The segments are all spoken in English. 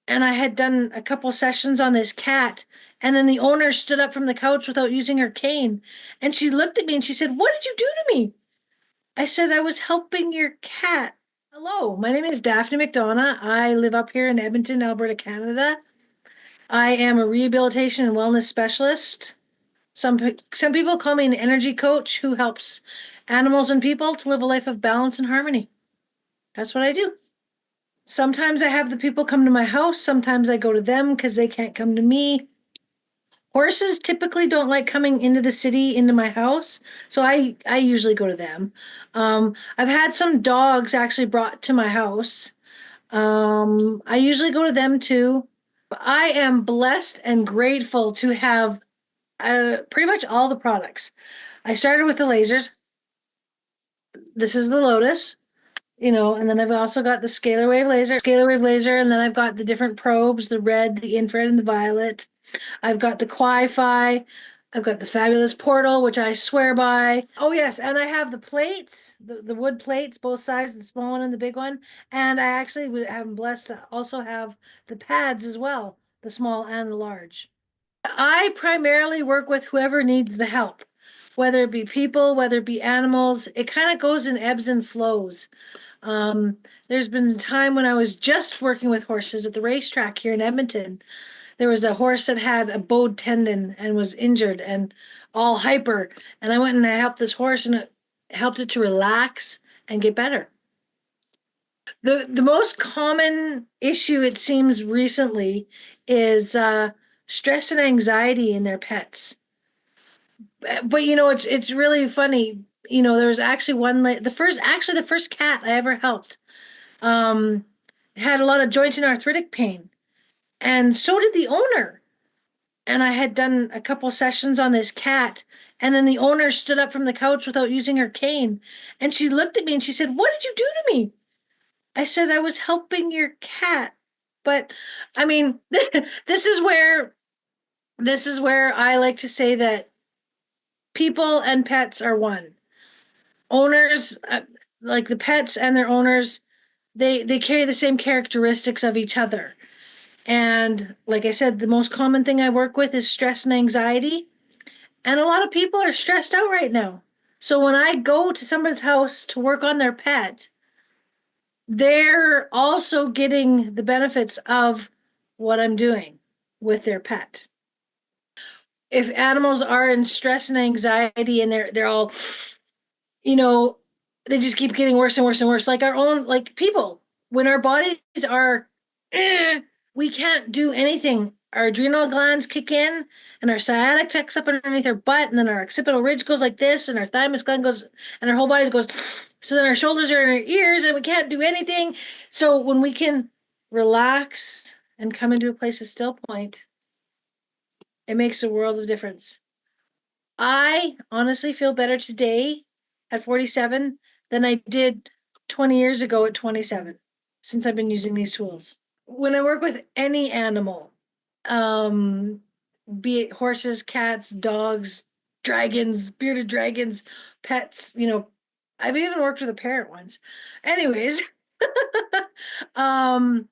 and I had done a couple sessions on this cat, and then the owner stood up from the couch without using her cane, and she looked at me and she said, "What did you do to me?" I said, "I was helping your cat." Hello, my name is Daphne McDonough. I live up here in Edmonton, Alberta, Canada. I am a rehabilitation and wellness specialist. Some people call me an energy coach who helps animals and people to live a life of balance and harmony. That's what I do. Sometimes I have the people come to my house. Sometimes I go to them because they can't come to me. Horses typically don't like coming into the city, into my house, so I usually go to them. I've had some dogs actually brought to my house. I usually go to them too. I am blessed and grateful to have pretty much all the products. I started with the lasers. This is the Lotus, and then I've also got the scalar wave laser, and then I've got the different probes, the red, the infrared, and the violet. I've got the Wi-Fi. I've got the fabulous portal, which I swear by. Oh yes, and I have the plates, the wood plates, both sides, the small one and the big one. And I actually am blessed to also have the pads as well, the small and the large. I primarily work with whoever needs the help, whether it be people, whether it be animals. It kind of goes in ebbs and flows. Um, there's been a time when I was just working with horses at the racetrack here in Edmonton. There was a horse that had a bowed tendon and was injured and all hyper. And I went and I helped this horse, and it helped it to relax and get better. The most common issue, it seems recently, is stress and anxiety in their pets. But it's really funny. There was actually the first cat I ever helped um had a lot of joint and arthritic pain, and so did the owner. And I had done a couple sessions on this cat, and then the owner stood up from the couch without using her cane, and she looked at me and she said, "What did you do to me?" I said, "I was helping your cat." But I mean, this is where I like to say that people and pets are one. Owners, like the pets and their owners, they carry the same characteristics of each other. And like I said, the most common thing I work with is stress and anxiety. And a lot of people are stressed out right now. So when I go to somebody's house to work on their pet, they're also getting the benefits of what I'm doing with their pet. If animals are in stress and anxiety and they're all, you know, they just keep getting worse and worse and worse, like our own, like people, when our bodies are we can't do anything. Our adrenal glands kick in, and our sciatic tucks up underneath our butt, and then our occipital ridge goes like this, and our thymus gland goes, and our whole body goes. So then our shoulders are in our ears, and we can't do anything. So when we can relax and come into a place of still point, it makes a world of difference. I honestly feel better today at 47 than I did 20 years ago at 27 since I've been using these tools. When I work with any animal, um, be it horses, cats, dogs, dragons, bearded dragons, pets, I've even worked with a parrot once. Anyways, um,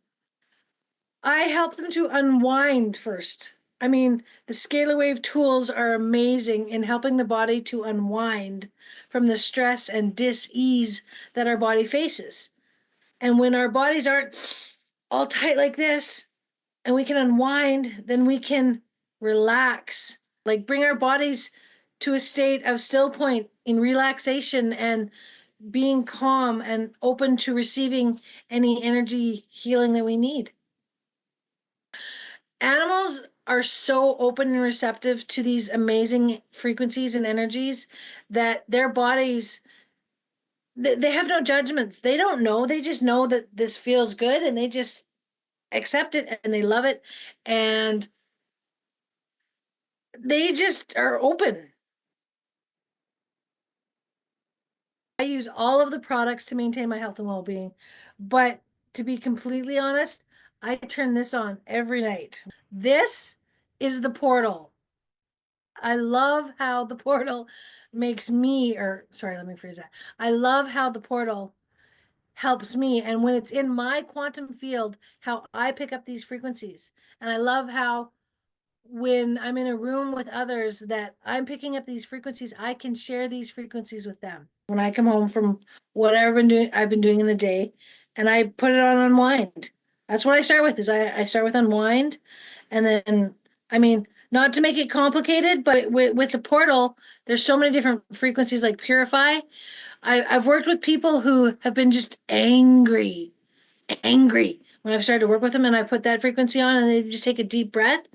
I help them to unwind first. I mean, the Scalarwave tools are amazing in helping the body to unwind from the stress and dis-ease that our body faces. And when our bodies aren't all tight like this, and we can unwind, then we can relax, like bring our bodies to a state of still point in relaxation and being calm and open to receiving any energy healing that we need. Animals are so open and receptive to these amazing frequencies and energies that their bodies, they have no judgments. They don't know. They just know that this feels good, and they just accept it and they love it. And they just are open. I use all of the products to maintain my health and well-being, but to be completely honest, I turn this on every night. This is the portal. I love how the portal makes me, or sorry, let me phrase that. I love how the portal helps me. And when it's in my quantum field, how I pick up these frequencies. And I love how when I'm in a room with others that I'm picking up these frequencies, I can share these frequencies with them. When I come home from whatever I've been doing in the day, and I put it on unwind. That's what I start with is I start with unwind, and then I mean, not to make it complicated, but with the portal, there's so many different frequencies like purify. I've worked with people who have been just angry when I've started to work with them, and I put that frequency on, and they just take a deep breath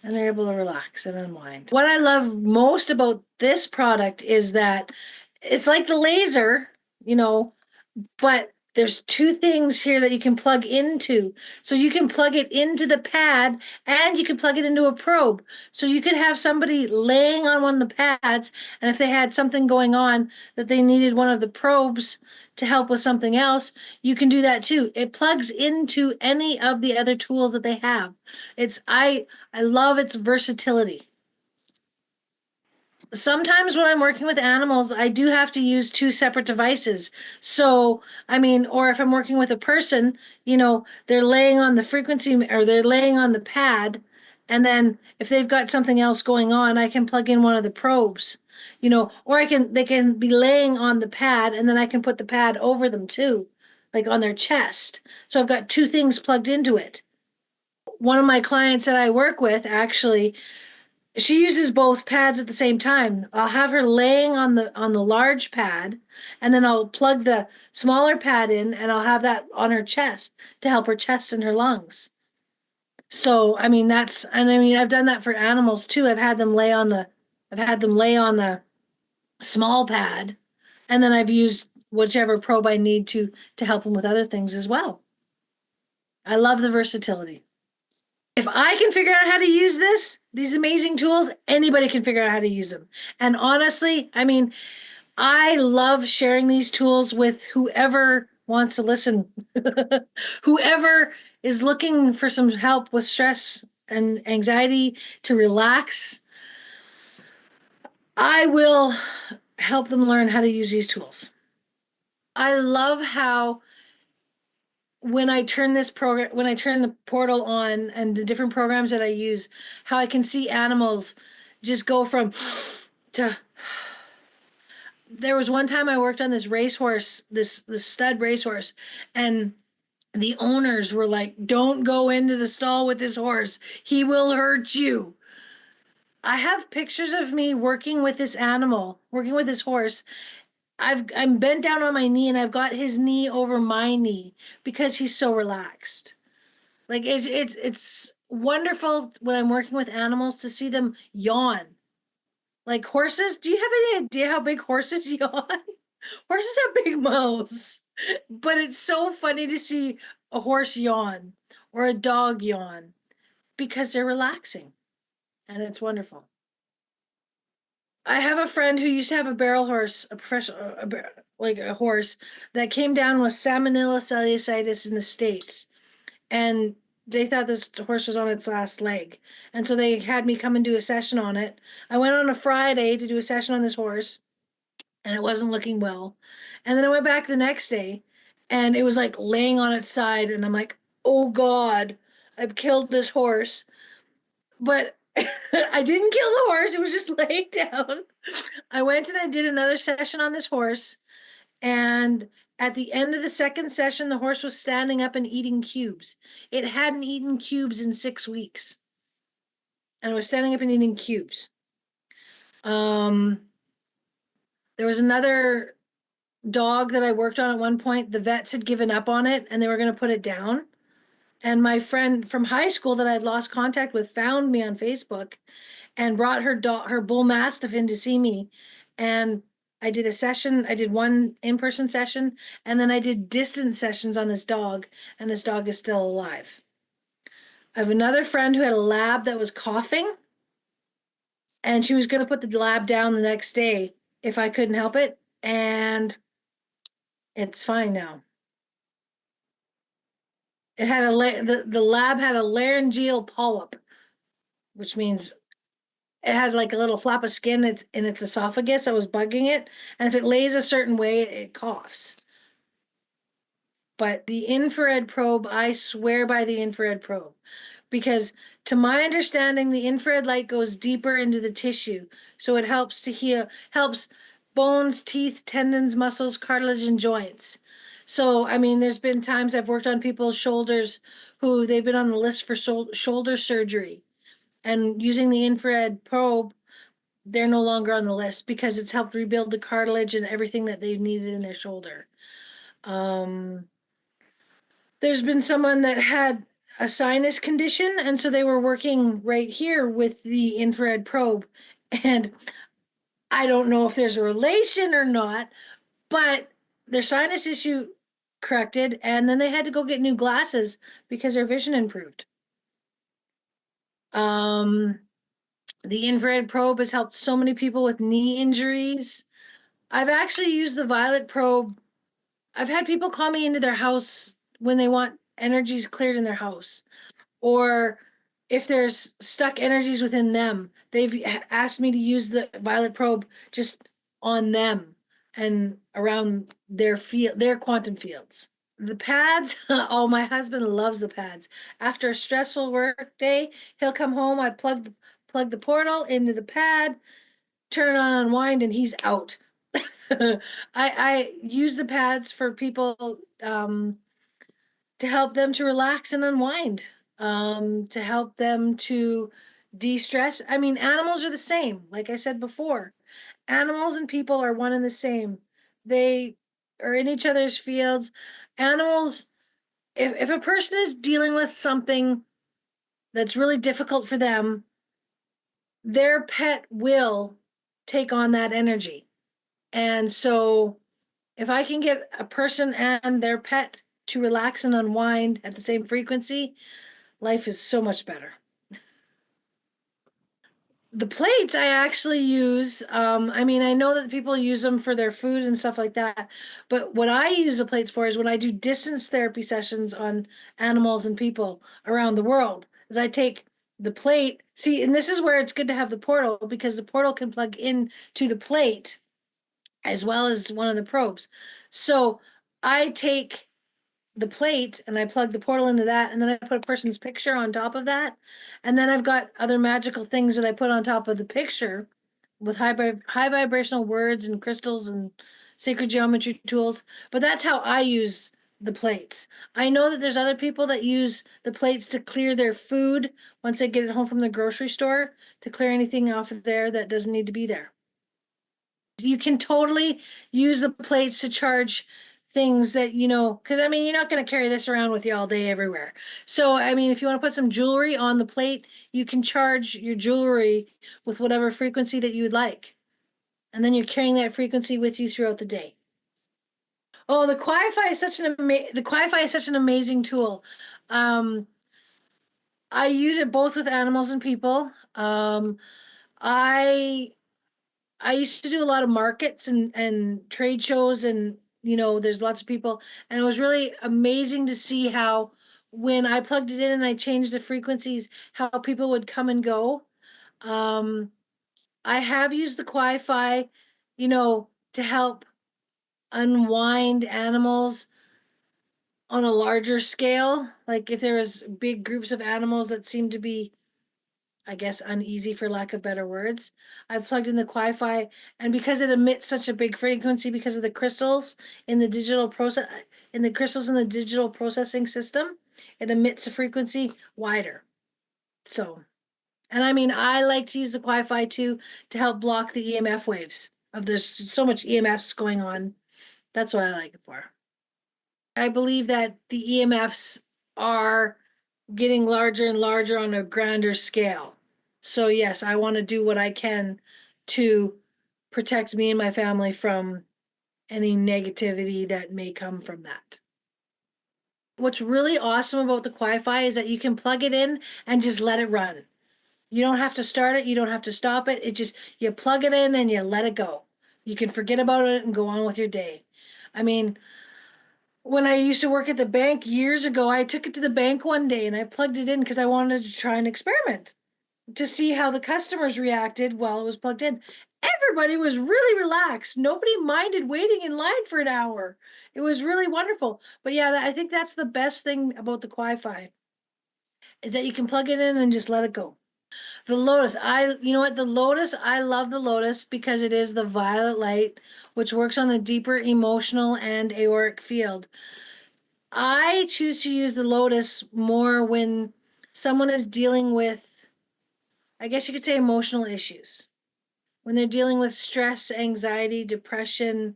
and they're able to relax and unwind. What I love most about this product is that it's like the laser, you know, but there's two things here that you can plug into. So you can plug it into the pad and you can plug it into a probe. So you could have somebody laying on one of the pads, and if they had something going on that they needed one of the probes to help with something else, you can do that too. It plugs into any of the other tools that they have. I love its versatility. Sometimes when I'm working with animals, I do have to use two separate devices. So, I mean, or if I'm working with a person, they're laying on the frequency or they're laying on the pad. And then if they've got something else going on, I can plug in one of the probes, or they can be laying on the pad and then I can put the pad over them too, like on their chest. So I've got two things plugged into it. One of my clients that I work with actually, she uses both pads at the same time. I'll have her laying on the large pad, and then I'll plug the smaller pad in, and I'll have that on her chest to help her chest and her lungs. So, I mean, I've done that for animals too. I've had them lay on the small pad, and then I've used whichever probe I need to help them with other things as well. I love the versatility. If I can figure out how to use these amazing tools, anybody can figure out how to use them. And honestly, I mean, I love sharing these tools with whoever wants to listen, whoever is looking for some help with stress and anxiety to relax. I will help them learn how to use these tools. I love how when I turn the portal on and the different programs that I use, how I can see animals just go from to. There was one time I worked on this racehorse, this stud racehorse, and the owners were like, "Don't go into the stall with this horse. He will hurt you." I have pictures of me working with this animal, working with this horse. I'm bent down on my knee and I've got his knee over my knee because he's so relaxed. Like it's wonderful when I'm working with animals to see them yawn. Like horses, do you have any idea how big horses yawn? Horses have big mouths, but it's so funny to see a horse yawn or a dog yawn because they're relaxing and it's wonderful. I have a friend who used to have a barrel horse, a professional, like a horse that came down with salmonella cellulitis in the States. And they thought this horse was on its last leg. And so they had me come and do a session on it. I went on a Friday to do a session on this horse, and it wasn't looking well. And then I went back the next day, and it was like laying on its side. And I'm like, oh God, I've killed this horse. But I didn't kill the horse, it was just laying down. I went and I did another session on this horse. And at the end of the second session, the horse was standing up and eating cubes. It hadn't eaten cubes in 6 weeks. And it was standing up and eating cubes. Um, there was another dog that I worked on at one point. The vets had given up on it and they were going to put it down. And my friend from high school that I'd lost contact with found me on Facebook and brought her bull mastiff in to see me. And I did a session. I did one in-person session, and then I did distance sessions on this dog, and this dog is still alive. I have another friend who had a lab that was coughing, and she was going to put the lab down the next day if I couldn't help it, and it's fine now. It had the lab had a laryngeal polyp, which means it had like a little flap of skin in its esophagus that was bugging it, and if it lays a certain way, it coughs. But the infrared probe, I swear by the infrared probe, because to my understanding, the infrared light goes deeper into the tissue. So it helps to heal, helps bones, teeth, tendons, muscles, cartilage, and joints. So, I mean, there's been times I've worked on people's shoulders who they've been on the list for shoulder surgery. And using the infrared probe, they're no longer on the list because it's helped rebuild the cartilage and everything that they've needed in their shoulder. Um, there's been someone that had a sinus condition, and so they were working right here with the infrared probe. And I don't know if there's a relation or not, but their sinus issue corrected, and then they had to go get new glasses because their vision improved. Um, the infrared probe has helped so many people with knee injuries. I've actually used the violet probe. I've had people call me into their house when they want energies cleared in their house, or if there's stuck energies within them, they've asked me to use the violet probe just on them and around their field, their quantum fields. The pads, oh, my husband loves the pads. After a stressful work day, he'll come home, I plug the portal into the pad, turn it on, unwind, and he's out. I use the pads for people to help them to relax and unwind, to help them to de-stress. I mean, animals are the same. Like I said before, animals and people are one and the same. They are in each other's fields. Animals, if a person is dealing with something that's really difficult for them, their pet will take on that energy. And so if I can get a person and their pet to relax and unwind at the same frequency, life is so much better. The plates I actually use, I mean, I know that people use them for their food and stuff like that, but what I use the plates for is when I do distance therapy sessions on animals and people around the world, is I take the plate, see, and this is where it's good to have the portal because the portal can plug in to the plate as well as one of the probes. So I take the plate and I plug the portal into that, and then I put a person's picture on top of that. And then I've got other magical things that I put on top of the picture with high vibrational words and crystals and sacred geometry tools. But that's how I use the plates. I know that there's other people that use the plates to clear their food once they get it home from the grocery store, to clear anything off of there that doesn't need to be there. You can totally use the plates to charge things that, because I mean, you're not going to carry this around with you all day everywhere. So, I mean, if you want to put some jewelry on the plate, you can charge your jewelry with whatever frequency that you would like. And then you're carrying that frequency with you throughout the day. Oh, the Wi-Fi is such an amazing tool. Um, I use it both with animals and people. I I used to do a lot of markets and trade shows, and there's lots of people, and it was really amazing to see how when I plugged it in and I changed the frequencies, how people would come and go. Um, I have used the Wi-Fi, to help unwind animals on a larger scale. Like if there was big groups of animals that seemed to be, I guess, uneasy for lack of better words. I've plugged in the Wi-Fi, and because it emits such a big frequency because of the crystals in the digital processing system, it emits a frequency wider. So, and I mean, I like to use the Wi-Fi too to help block the EMF waves. Of there's so much EMFs going on. That's what I like it for. I believe that the EMFs are getting larger and larger on a grander scale. So yes, I want to do what I can to protect me and my family from any negativity that may come from that. What's really awesome about the Wi-Fi is that you can plug it in and just let it run. You don't have to start it, you don't have to stop it. It just, you plug it in and you let it go. You can forget about it and go on with your day. I mean, when I used to work at the bank years ago, I took it to the bank one day and I plugged it in because I wanted to try an experiment to see how the customers reacted while it was plugged in. everybody was really relaxed. Nobody minded waiting in line for an hour. It was really wonderful. But yeah, I think that's the best thing about the Wi-Fi is that you can plug it in and just let it go. The Lotus, you know what? The Lotus, I love the Lotus because it is the violet light, which works on the deeper emotional and auric field. I choose to use the Lotus more when someone is dealing with, I guess you could say, emotional issues. When they're dealing with stress, anxiety, depression,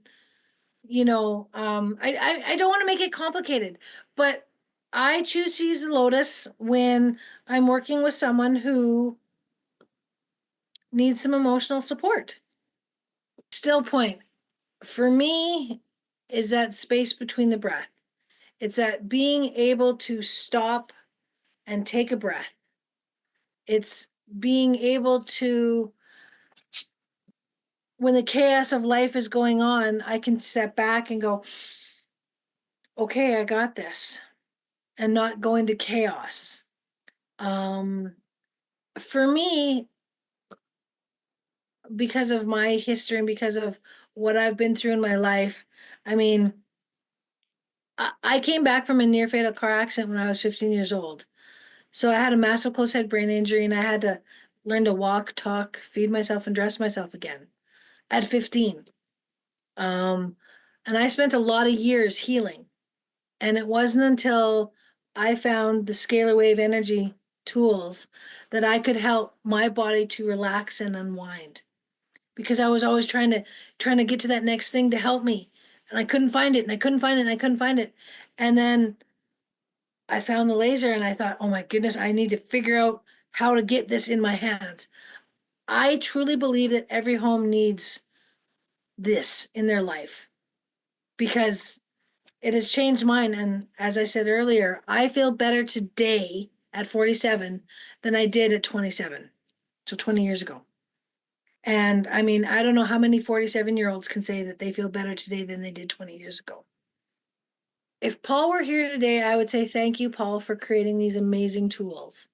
I don't want to make it complicated, but I choose to use the Lotus when I'm working with someone who needs some emotional support. Still point for me is that space between the breath. It's that being able to stop and take a breath. It's being able to, when the chaos of life is going on, I can step back and go, okay, I got this, and not go into chaos. Um, for me, because of my history and because of what I've been through in my life, I mean, I came back from a near fatal car accident when I was 15 years old. So I had a massive closed head brain injury and I had to learn to walk, talk, feed myself, and dress myself again at 15. Um, and I spent a lot of years healing. And it wasn't until I found the Scalarwave energy tools that I could help my body to relax and unwind. Because I was always trying to get to that next thing to help me. And I couldn't find it, and I couldn't find it, and I couldn't find it. And then I found the laser and I thought, oh my goodness, I need to figure out how to get this in my hands. I truly believe that every home needs this in their life because it has changed mine. And as I said earlier, I feel better today at 47 than I did at 27. So 20 years ago. And I mean, I don't know how many 47-year-olds can say that they feel better today than they did 20 years ago. If Paul were here today, I would say thank you, Paul, for creating these amazing tools.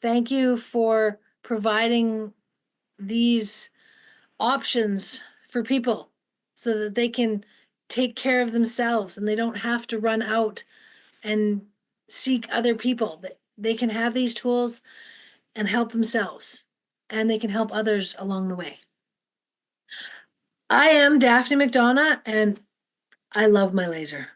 Thank you for providing these options for people so that they can take care of themselves and they don't have to run out and seek other people. That they can have these tools and help themselves and they can help others along the way. I am Daphne McDonough and I love my laser.